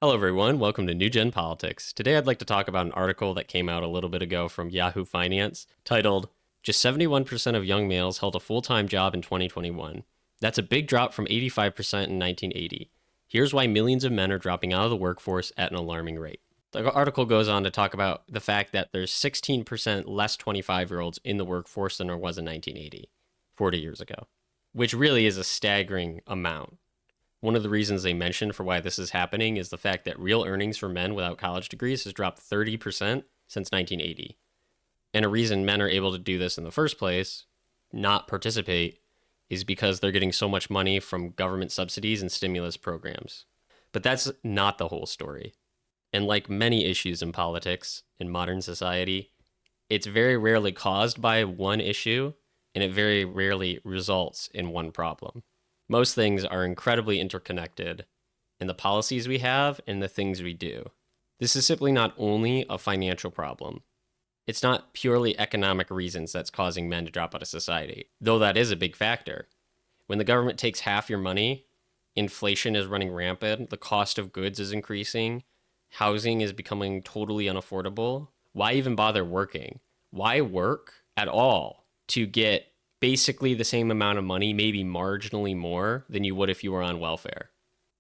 Hello, everyone. Welcome to New Gen Politics. Today, I'd like to talk about an article that came out a little bit ago from Yahoo Finance titled, Just 71% of Young Males Held a Full-Time Job in 2021. That's a big drop from 85% in 1980. Here's why millions of men are dropping out of the workforce at an alarming rate. The article goes on to talk about the fact that there's 16% less 25-year-olds in the workforce than there was in 1980, 40 years ago, which really is a staggering amount. One of the reasons they mention for why this is happening is the fact that real earnings for men without college degrees has dropped 30% since 1980. And a reason men are able to do this in the first place, not participate, is because they're getting so much money from government subsidies and stimulus programs. But that's not the whole story. And like many issues in politics in modern society, it's very rarely caused by one issue, and it very rarely results in one problem. Most things are incredibly interconnected in the policies we have and the things we do. This is simply not only a financial problem. It's not purely economic reasons that's causing men to drop out of society, though that is a big factor. When the government takes half your money, inflation is running rampant, the cost of goods is increasing, housing is becoming totally unaffordable. Why even bother working? Why work at all to get basically the same amount of money, maybe marginally more than you would if you were on welfare?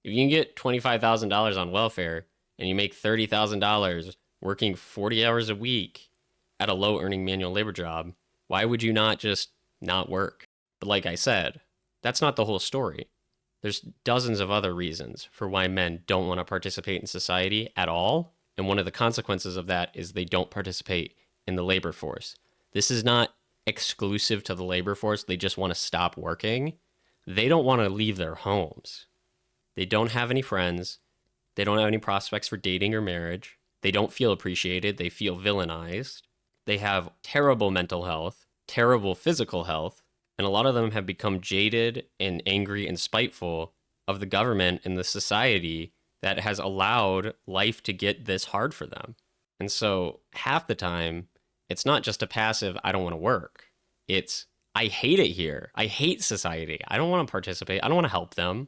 If you can get $25,000 on welfare and you make $30,000 working 40 hours a week at a low earning manual labor job, why would you not just not work? But like I said, that's not the whole story. There's dozens of other reasons for why men don't want to participate in society at all. And one of the consequences of that is they don't participate in the labor force. This is not exclusive to the labor force. They just want to stop working. They don't want to leave their homes. They don't have any friends. They don't have any prospects for dating or marriage. They don't feel appreciated. They feel villainized. They have terrible mental health, terrible physical health, and a lot of them have become jaded and angry and spiteful of the government and the society that has allowed life to get this hard for them. And so half the time, it's not just a passive, I don't want to work. It's, I hate it here. I hate society. I don't want to participate. I don't want to help them.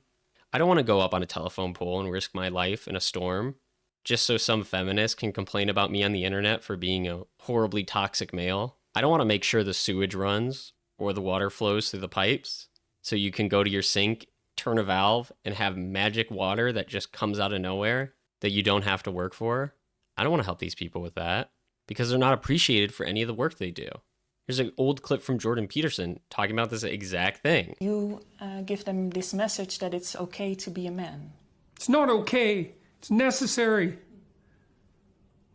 I don't want to go up on a telephone pole and risk my life in a storm just so some feminist can complain about me on the internet for being a horribly toxic male. I don't want to make sure the sewage runs or the water flows through the pipes so you can go to your sink, turn a valve, and have magic water that just comes out of nowhere that you don't have to work for. I don't want to help these people with that, because they're not appreciated for any of the work they do. Here's an old clip from Jordan Peterson talking about this exact thing. You give them this message that it's okay to be a man. It's not okay. It's necessary.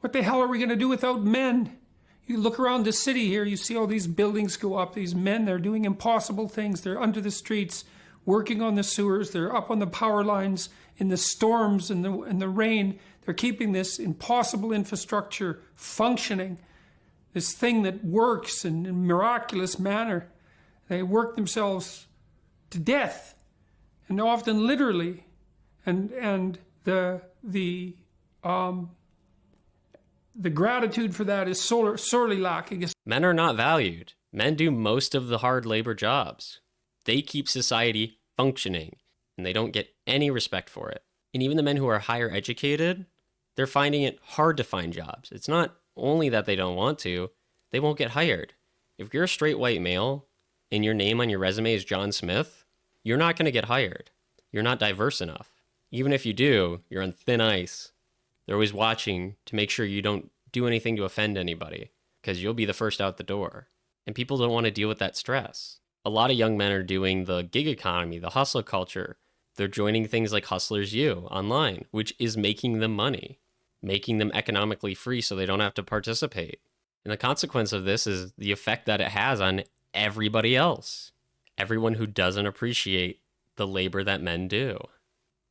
What the hell are we going to do without men? You look around the city here, you see all these buildings go up. These men, they're doing impossible things. They're under the streets, working on the sewers. They're up on the power lines in the storms and the rain. They're keeping this impossible infrastructure functioning, this thing that works in a miraculous manner. They work themselves to death, and often literally, and the gratitude for that is sorely lacking. Men are not valued. Men do most of the hard labor jobs. They keep society functioning, and they don't get any respect for it. And even the men who are higher educated, they're finding it hard to find jobs. It's not only that they don't want to, they won't get hired. If you're a straight white male and your name on your resume is John Smith, you're not going to get hired. You're not diverse enough. Even if you do, you're on thin ice. They're always watching to make sure you don't do anything to offend anybody, because you'll be the first out the door. And people don't want to deal with that stress. A lot of young men are doing the gig economy, the hustle culture. They're joining things like Hustlers U online, which is making them money, making them economically free so they don't have to participate. And the consequence of this is the effect that it has on everybody else, everyone who doesn't appreciate the labor that men do.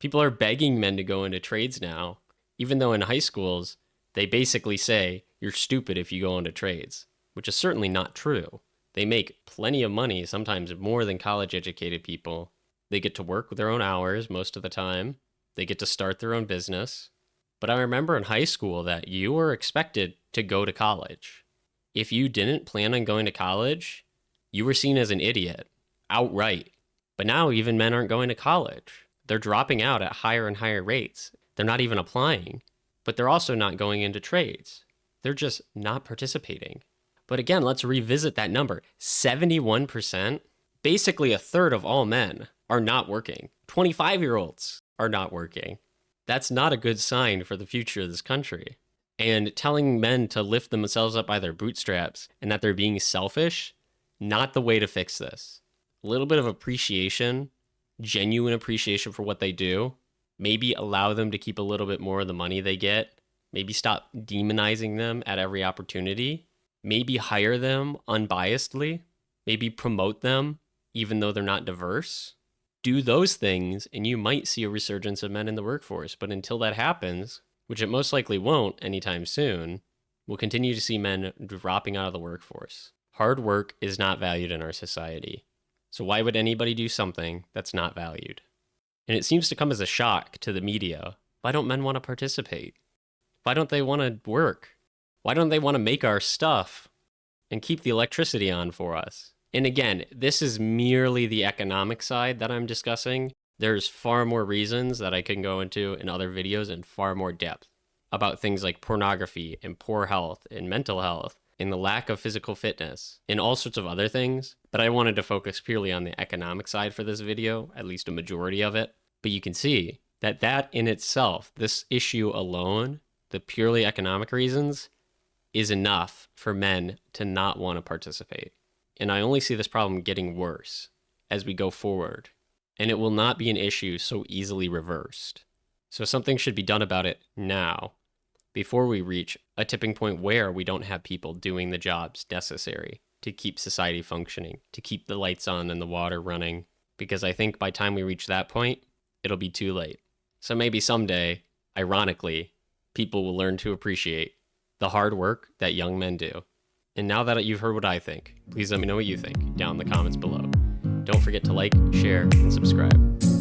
People are begging men to go into trades now, even though in high schools, they basically say, you're stupid if you go into trades, which is certainly not true. They make plenty of money, sometimes more than college-educated people. They get to work with their own hours most of the time. They get to start their own business. But I remember in high school that you were expected to go to college. If you didn't plan on going to college, you were seen as an idiot, outright. But now even men aren't going to college. They're dropping out at higher and higher rates. They're not even applying, but they're also not going into trades. They're just not participating. But again, let's revisit that number. 71%, basically a third of all men, are not working. 25-year-olds are not working. That's not a good sign for the future of this country. And telling men to lift themselves up by their bootstraps and that they're being selfish, not the way to fix this. A little bit of appreciation, genuine appreciation for what they do, maybe allow them to keep a little bit more of the money they get, maybe stop demonizing them at every opportunity, maybe hire them unbiasedly, maybe promote them even though they're not diverse. Do those things and you might see a resurgence of men in the workforce. But until that happens, which it most likely won't anytime soon, we'll continue to see men dropping out of the workforce. Hard work is not valued in our society. So why would anybody do something that's not valued? And it seems to come as a shock to the media. Why don't men want to participate? Why don't they want to work? Why don't they want to make our stuff and keep the electricity on for us? And again, this is merely the economic side that I'm discussing. There's far more reasons that I can go into in other videos in far more depth about things like pornography and poor health and mental health and the lack of physical fitness and all sorts of other things. But I wanted to focus purely on the economic side for this video, at least a majority of it. But you can see that in itself, this issue alone, the purely economic reasons, is enough for men to not want to participate. And I only see this problem getting worse as we go forward. And it will not be an issue so easily reversed. So something should be done about it now, before we reach a tipping point where we don't have people doing the jobs necessary to keep society functioning, to keep the lights on and the water running. Because I think by the time we reach that point, it'll be too late. So maybe someday, ironically, people will learn to appreciate the hard work that young men do. And now that you've heard what I think, please let me know what you think down in the comments below. Don't forget to like, share, and subscribe.